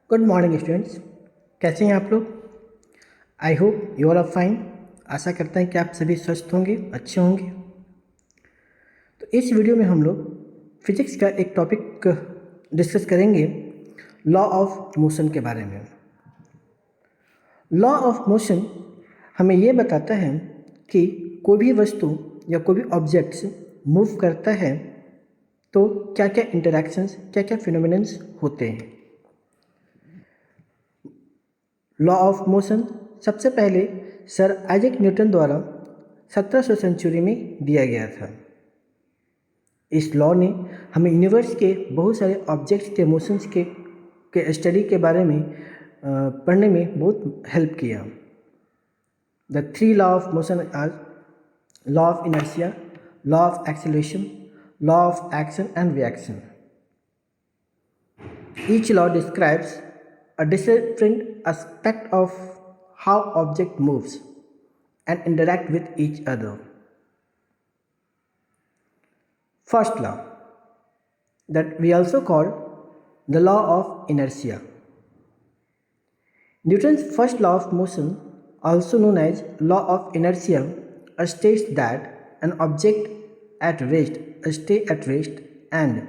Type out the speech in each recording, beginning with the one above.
Good morning students. कैसे हैं आप लोग? I hope you all are fine. आशा करते हैं कि आप सभी स्वस्थ होंगे, अच्छे होंगे। तो इस वीडियो में हम लोग फिजिक्स का एक टॉपिक डिस्कस करेंगे, लॉ ऑफ मोशन के बारे में। लॉ ऑफ मोशन हमें ये बताता है कि कोई भी वस्तु या कोई भी ऑब्जेक्ट्स मूव करता है तो क्या क्या इंटरैक्शंस, क्या क्या फिनोमिनन्स होते हैं। लॉ ऑफ मोशन सबसे पहले सर आइजैक न्यूटन द्वारा 1700 सेंचुरी में दिया गया था। इस लॉ ने हमें यूनिवर्स के बहुत सारे ऑब्जेक्ट्स के मोशंस के स्टडी के बारे में पढ़ने में बहुत हेल्प किया। The three law of motion are law of inertia, law of acceleration, law of action and reaction. Each law describes a different aspect of how object moves and interact with each other. First law, that we also call the law of inertia. Newton's first law of motion, also known as law of inertia, states that an object at rest stay at rest and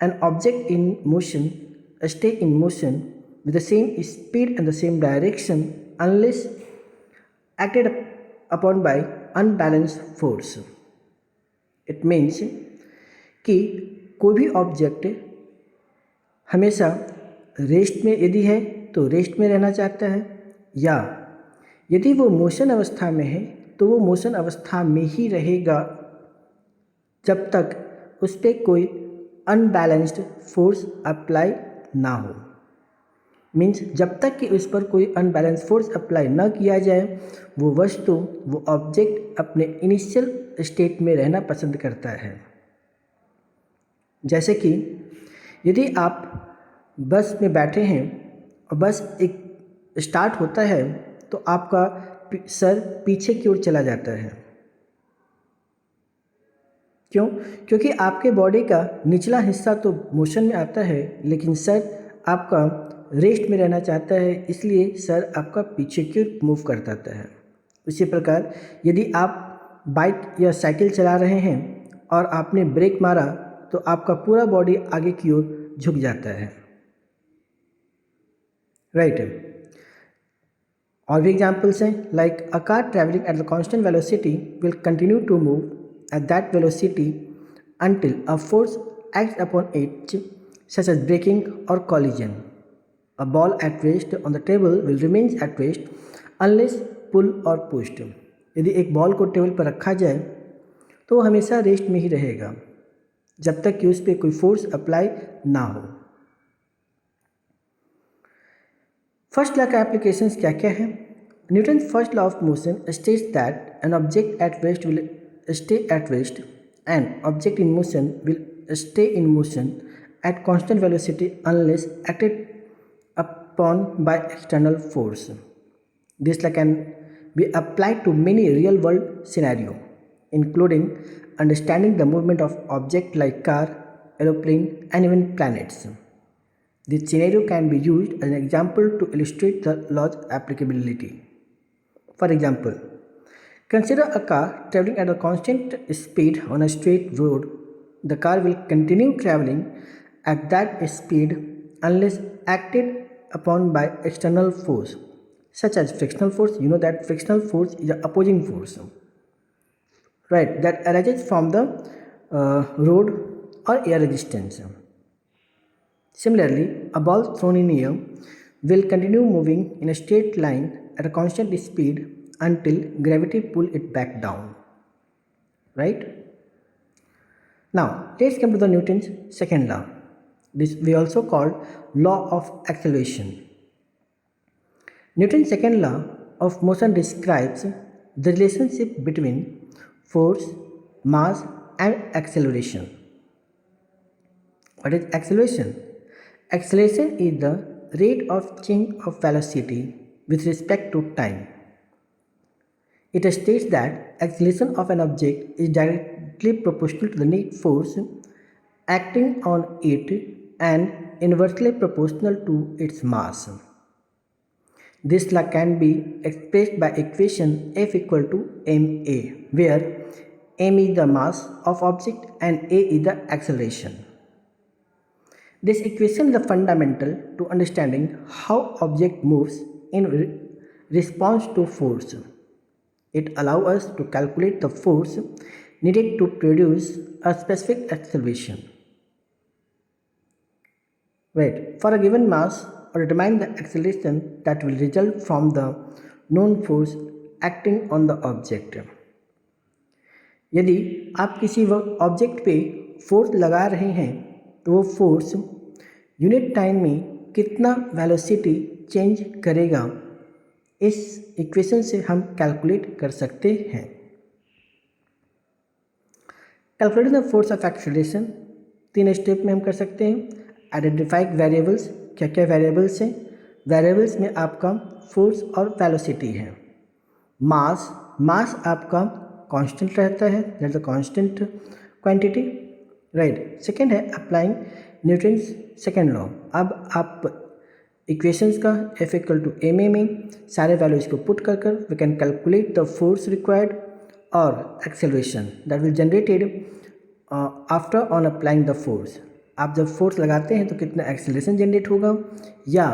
an object in motion stay in motion with the same speed and the same direction unless acted upon by unbalanced force. It means कि कोई भी object हमेशा rest में यदि है तो rest में रहना चाहता है, या यदि वो मोशन अवस्था में है तो वो मोशन अवस्था में ही रहेगा जब तक उस पर कोई अनबैलेंस्ड फोर्स अप्लाई ना हो। मीन्स जब तक कि उस पर कोई अनबैलेंस फोर्स अप्लाई ना किया जाए वो वस्तु, वो ऑब्जेक्ट अपने इनिशियल स्टेट में रहना पसंद करता है। जैसे कि यदि आप बस में बैठे हैं और बस एक स्टार्ट होता है तो आपका सर पीछे की ओर चला जाता है। क्यों? क्योंकि आपके बॉडी का निचला हिस्सा तो मोशन में आता है लेकिन सर आपका रेस्ट में रहना चाहता है, इसलिए सर आपका पीछे की ओर मूव करता है। उसी प्रकार यदि आप बाइक या साइकिल चला रहे हैं और आपने ब्रेक मारा तो आपका पूरा बॉडी आगे की ओर झुक जाता है, राइट। और भी एग्जाम्पल्स हैं, like a car travelling at the constant velocity will continue to move at that velocity until a force acts upon it, such as braking or collision. A ball at rest on the table will remain at rest unless pulled or pushed. यदि एक ball को table पर रखा जाए तो वो हमेशा rest में ही रहेगा जब तक कि उस पर कोई फोर्स अप्लाई ना हो। फर्स्ट लॉ का एप्लीकेशंस क्या क्या है? Newton first law of motion states that an object at rest will stay at rest and object in motion will stay in motion at constant velocity unless acted upon by external force. This law can be applied to many real world scenarios, including understanding the movement of objects like car, aeroplane and even planets. This scenario can be used as an example to illustrate the law's applicability. For example, consider a car traveling at a constant speed on a straight road. The car will continue traveling at that speed unless acted upon by external force, such as frictional force. You know that frictional force is an opposing force, right, that arises from the road or air resistance. Similarly, a ball thrown in air will continue moving in a straight line at a constant speed until gravity pull it back down, right? Now let's come to the Newton's second law. This we also call law of acceleration. Newton's second law of motion describes the relationship between force, mass and acceleration. What is acceleration? Acceleration is the rate of change of velocity with respect to time. It states that acceleration of an object is directly proportional to the net force acting on it and inversely proportional to its mass. This law can be expressed by equation F equal to ma, where m is the mass of object and a is the acceleration. This equation is fundamental to understanding how object moves in response to force. It allows us to calculate the force needed to produce a specific acceleration. Right. For a given mass, or determine the acceleration that will result from the known force acting on the object. यदि आप किसी object पे force लगा रहे हैं तो वो force unit time में कितना वेलोसिटी चेंज करेगा, इस इक्वेशन से हम कैलकुलेट कर सकते हैं. Calculating the force of acceleration 3 step में हम कर सकते हैं. आइडेंटिफाई वेरिएबल्स, क्या क्या वेरिएबल्स हैं. वेरिएबल्स में आपका फोर्स और वेलोसिटी है. मास आपका कांस्टेंट रहता है, that the constant quantity. Right. Second है अप्लाइंग न्यूटन्स सेकंड लॉ. अब आप इक्वेशंस का F इक्वल टू ma में सारे वैल्यूज को पुट कर we can calculate the force required और acceleration that will generated after on applying the force. आप जब फोर्स लगाते हैं तो कितना एक्सेलरेशन जनरेट होगा, या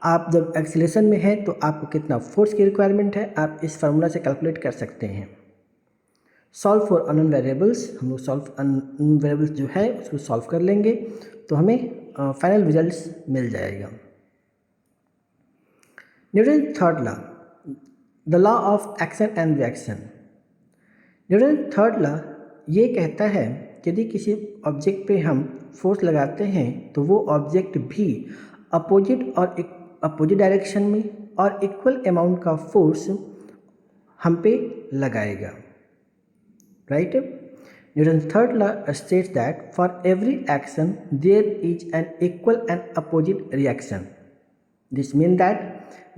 आप जब एक्सेलरेशन में है तो आपको कितना फोर्स की रिक्वायरमेंट है, आप इस फार्मूला से कैलकुलेट कर सकते हैं. सॉल्व फॉर अननोन वेरिएबल्स, हम लोग अननोन वेरिएबल्स जो है उसको सॉल्व कर लेंगे तो हमें फाइनल रिजल्ट्स मिल जाएगा. Newton third law, the law of action and reaction. Newton third law ये कहता है कि यदि किसी ऑब्जेक्ट पे हम फोर्स लगाते हैं तो वो ऑब्जेक्ट भी अपोजिट डायरेक्शन में और इक्वल अमाउंट का फोर्स हम पे लगाएगा. Right. Newton third law states that for every action there is an equal and opposite reaction. This mean that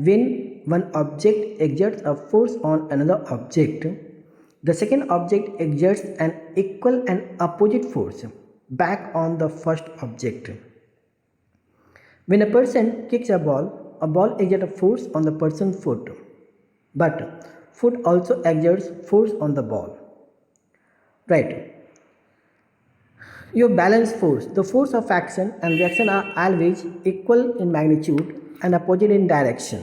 when one object exerts a force on another object, the second object exerts an equal and opposite force back on the first object. When a person kicks a ball exerts a force on the person's foot, but foot also exerts force on the ball. Right. Your balance force, the force of action and reaction are always equal in magnitude and opposite in direction.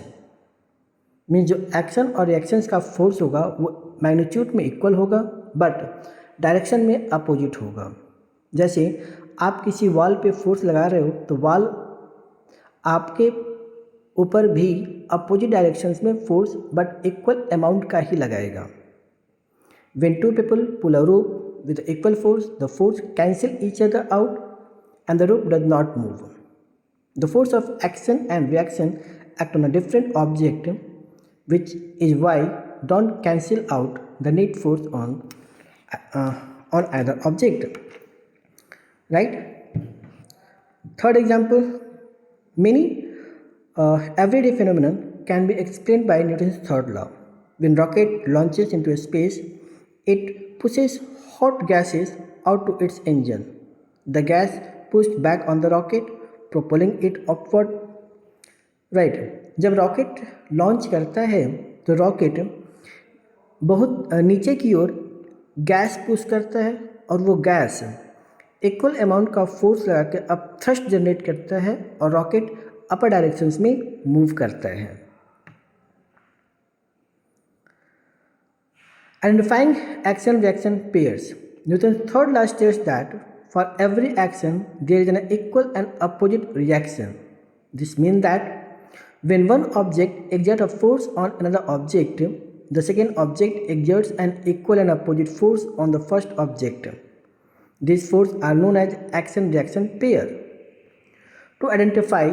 Means जो action और reactions का force होगा वो magnitude में equal होगा but direction में opposite होगा. जैसे आप किसी वॉल पे फोर्स लगा रहे हो तो वॉल आपके ऊपर भी अपोजिट डायरेक्शंस में फोर्स बट इक्वल अमाउंट का ही लगाएगा. When two people pull a rope with equal force, the force cancel each other out and the rope does not move. The force of action and reaction act on a different object, which is why don't cancel out the net force on either object. Right. Third example, many everyday phenomenon can be explained by Newton's third law. When rocket launches into space, it pushes hot gases out to its engine. The gas pushed back on the rocket, propelling it upward. Right. जब rocket launch करता है तो rocket बहुत नीचे की ओर gas push करता है और वो गैस इक्वल अमाउंट का फोर्स लगा के अब थ्रस्ट जनरेट करता है और रॉकेट अपर डायरेक्शंस में मूव करता है. Identifying action reaction pairs. Newton third law states that for every action there is an equal and opposite reaction. This mean that when one object exerts a force on another object, the second object exerts an equal and opposite force on the first object. These forces are known as action-reaction pair. To identify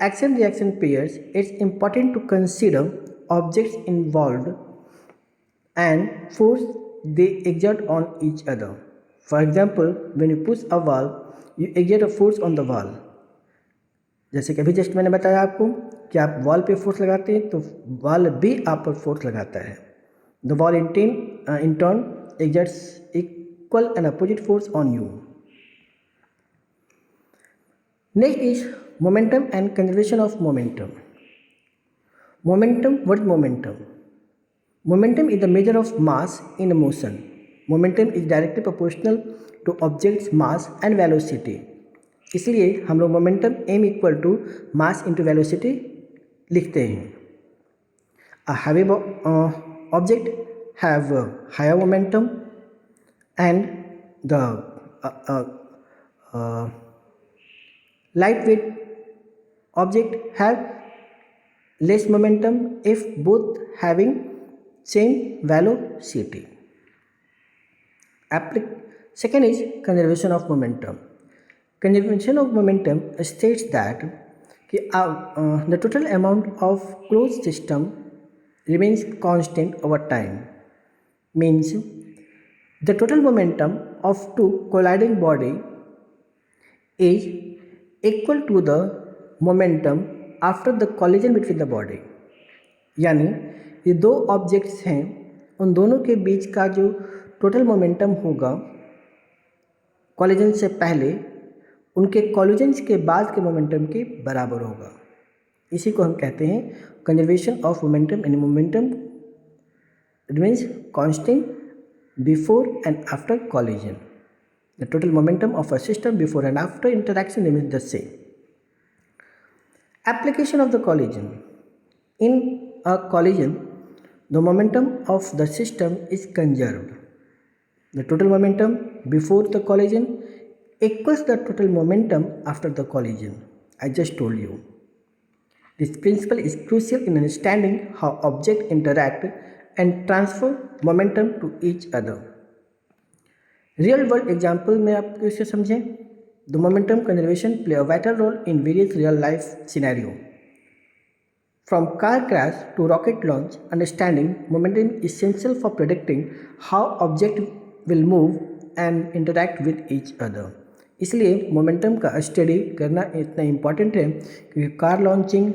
action-reaction pairs, it's important to consider objects involved and force they exert on each other. For example, when you push a wall, you exert a force on the wall. जैसे कि अभी just मैंने बताया आपको कि आप wall पे force लगाते हैं तो वॉल भी आप पर फोर्स लगाता है. The wall in turn exerts equal and opposite force on you. Next is Momentum and conservation of momentum. Momentum, what is momentum? Momentum is the measure of mass in a motion. Momentum is directly proportional to object's mass and velocity. इसलिए हम लोग momentum m equal to mass into velocity लिखते हैं. A heavy object have higher momentum and the lightweight object have less momentum if both having same velocity. Second is conservation of momentum. Conservation of momentum states that the total amount of closed system remains constant over time. Means the total momentum of two colliding body is equal to the momentum after the collision between the body. यानी ये दो objects हैं, उन दोनों के बीच का जो total momentum होगा कॉलिजन से पहले, उनके कॉलिजन्स के बाद के मोमेंटम के बराबर होगा. इसी को हम कहते हैं conservation of momentum. And momentum remains constant before and after collision. The total momentum of a system before and after interaction remains the same. Application of the collision. In a collision, the momentum of the system is conserved. The total momentum before the collision equals the total momentum after the collision. I just told you. This principle is crucial in understanding how objects interact and transfer momentum to each other. Real world example में आप इसे समझें. The momentum conservation play a vital role in various real-life scenarios. From car crash to rocket launch, understanding momentum is essential for predicting how objects will move and interact with each other. इसलिए momentum का study करना इतना important है कि car launching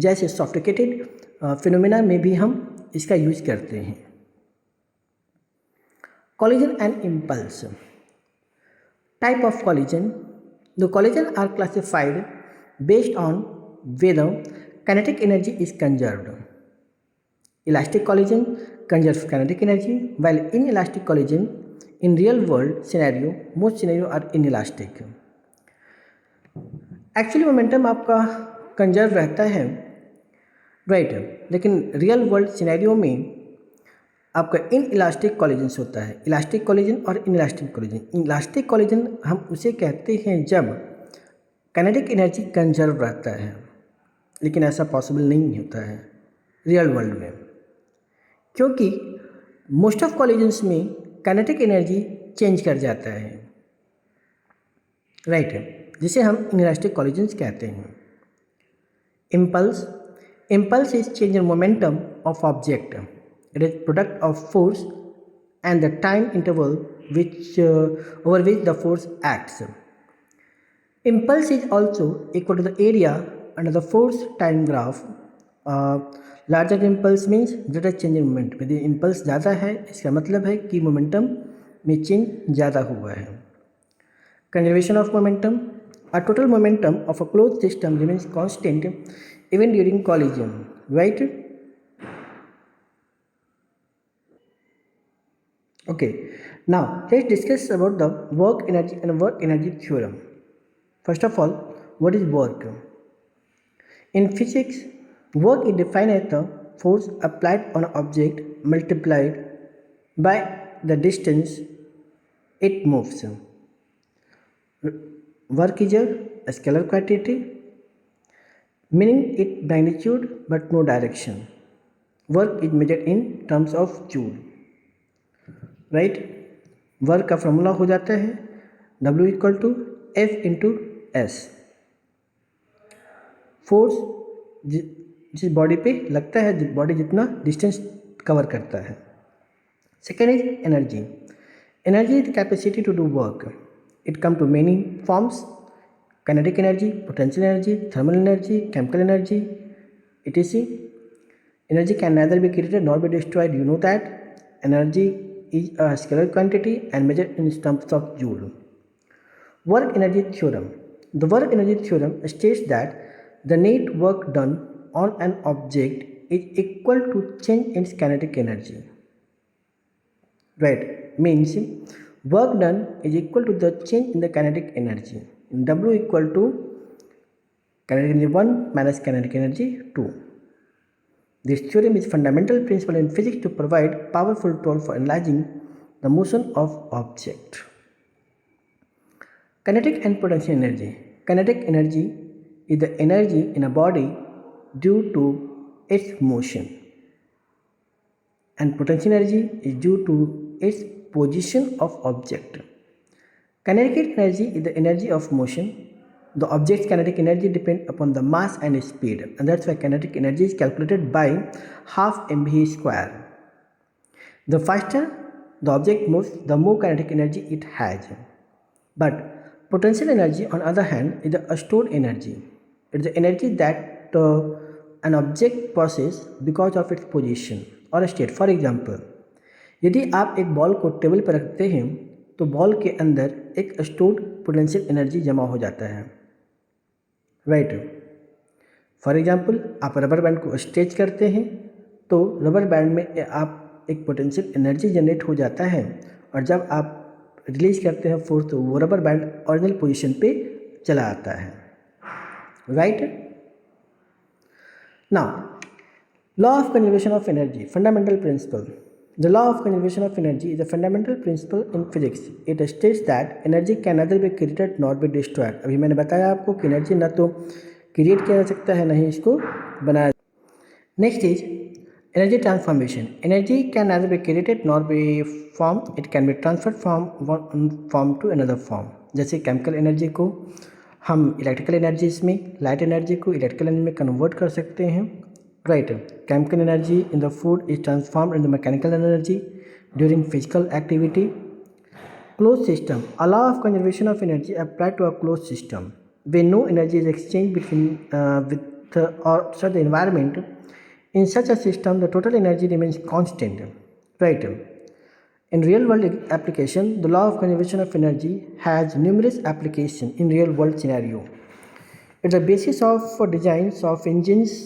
जैसे सॉफ्टिकेटेड phenomena में भी हम इसका यूज करते हैं. Collision and impulse. Type of collision. The collisions are classified based on whether kinetic energy is conserved. Elastic collision conserves kinetic energy, while inelastic collision in real world scenario, most scenarios are inelastic. Actually momentum आपका conserve रहता है, right, लेकिन real world scenario में आपका in elastic collisions होता है. Elastic collision और in elastic collision. Elastic collision हम उसे कहते हैं जब काइनेटिक एनर्जी कंजर्व रहता है, लेकिन ऐसा पॉसिबल नहीं होता है रियल वर्ल्ड में, क्योंकि मोस्ट ऑफ कॉलिजन्स में काइनेटिक एनर्जी चेंज कर जाता है, राइट है, जिसे हम इन इलास्टिक कॉलिजन्स कहते हैं. Impulse is change in momentum of object. It is product of force and the time interval over which the force acts. Impulse is also equal to the area under the force time graph. Larger impulse means greater change in momentum. यदि impulse ज़्यादा है, इसका मतलब है कि momentum में change ज़्यादा हुआ है. Conservation of momentum. A total momentum of a closed system remains constant even during collision, right? Okay, now let's discuss about the work energy and work energy theorem. First of all, what is work? In physics, work is defined as the force applied on an object multiplied by the distance it moves. Work is a scalar quantity, meaning its magnitude but no direction. Work is measured in terms of joule. Right, work का formula हो जाता है W equal to F into S. Force जिस body पे लगता है, body जितना distance cover करता है. Second is energy. Energy is the capacity to do work. It come to many forms: kinetic energy, potential energy, thermal energy, chemical energy, etc. Energy can neither be created nor be destroyed. You know that. Energy is a scalar quantity and measured in terms of joule. Work energy theorem. The work energy theorem states that the net work done on an object is equal to change in kinetic energy. Right, means work done is equal to the change in the kinetic energy. W equal to kinetic energy 1 minus kinetic energy 2. This theorem is fundamental principle in physics to provide powerful tool for analyzing the motion of object. Kinetic and potential energy. Kinetic energy is the energy in a body due to its motion, and potential energy is due to its position of object. Kinetic energy is the energy of motion. The object's kinetic energy depends upon the mass and speed, and that's why kinetic energy is calculated by half mv square. The faster the object moves, the more kinetic energy it has. But potential energy, on the other hand, is the stored energy. It is the energy that an object possesses because of its position or state. For example, यदि आप एक ball को table पर रखते हैं तो ball के अंदर एक स्टोर्ड पोटेंशियल एनर्जी जमा हो जाता है, राइट। फॉर एग्जांपल, आप रबर बैंड को स्ट्रेच करते हैं तो रबर बैंड में आप एक पोटेंशियल एनर्जी जनरेट हो जाता है, और जब आप रिलीज करते हैं फोर्स तो वो रबर बैंड ओरिजिनल पोजीशन पे चला आता है, right. Now, law of conservation of energy, fundamental principle. The law of conservation of energy is a fundamental principle in physics. It states that energy can neither be created nor be destroyed. अभी मैंने बताया आपको कि energy ना तो create किया जा सकता है, ना ही इसको बनाया. Next is energy transformation. Energy can neither be created nor be formed. It can be transferred from one form to another form. जैसे केमिकल एनर्जी को हम इलेक्ट्रिकल एनर्जीज में, लाइट एनर्जी को इलेक्ट्रिकल एनर्जी में कन्वर्ट कर सकते हैं, right. Chemical energy in the food is transformed into mechanical energy during physical activity. Closed system. A law of conservation of energy applied to a closed system where no energy is exchanged between with or outside the environment. In such a system, the total energy remains constant, right. In real world application, the law of conservation of energy has numerous applications in real world scenario. It's the basis of designs of engines,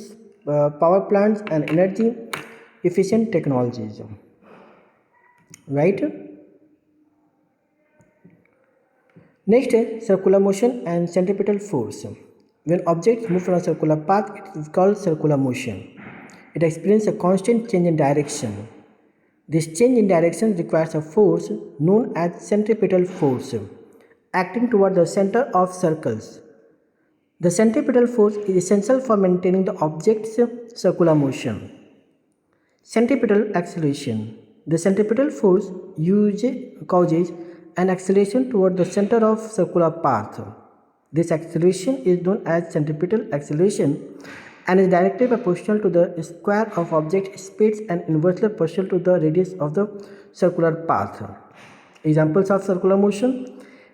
power plants and energy efficient technologies, right. Next is circular motion and centripetal force. When objects move on a circular path, it is called circular motion. It experiences a constant change in direction. This change in direction requires a force known as centripetal force acting toward the center of circles. The centripetal force is essential for maintaining the object's circular motion. Centripetal acceleration. The centripetal force causes an acceleration toward the center of circular path. This acceleration is known as centripetal acceleration and is directly proportional to the square of object speeds and inversely proportional to the radius of the circular path. Examples of circular motion.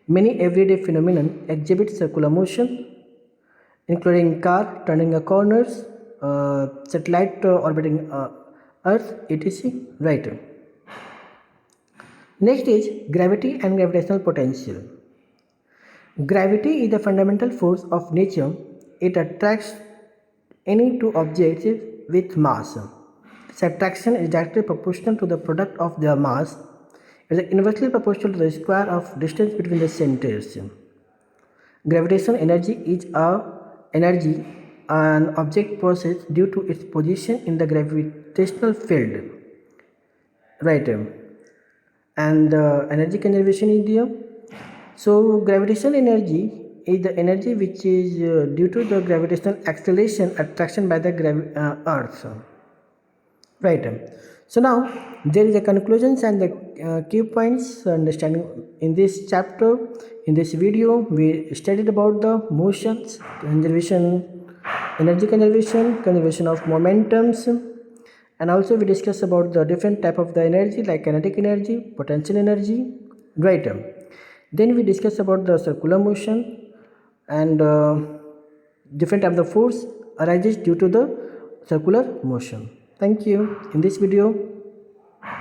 Many everyday phenomena exhibit circular motion, including car turning a corners, satellite orbiting Earth, etc. Right. Next is gravity and gravitational potential. Gravity is the fundamental force of nature. It attracts any two objects with mass. This attraction is directly proportional to the product of their mass. It is inversely proportional to the square of distance between the centers. Gravitational energy is a energy an object possesses due to its position in the gravitational field, right. And energy conservation is there. So gravitational energy is the energy which is due to the gravitational acceleration attraction by the earth, right. So now there is a conclusions and the key points understanding in this chapter. In this video we studied about the motions, conservation, energy conservation, conservation of momentums, and also we discussed about the different type of the energy like kinetic energy, potential energy, right. Then we discussed about the circular motion and different type of the force arises due to the circular motion. Thank you. In this video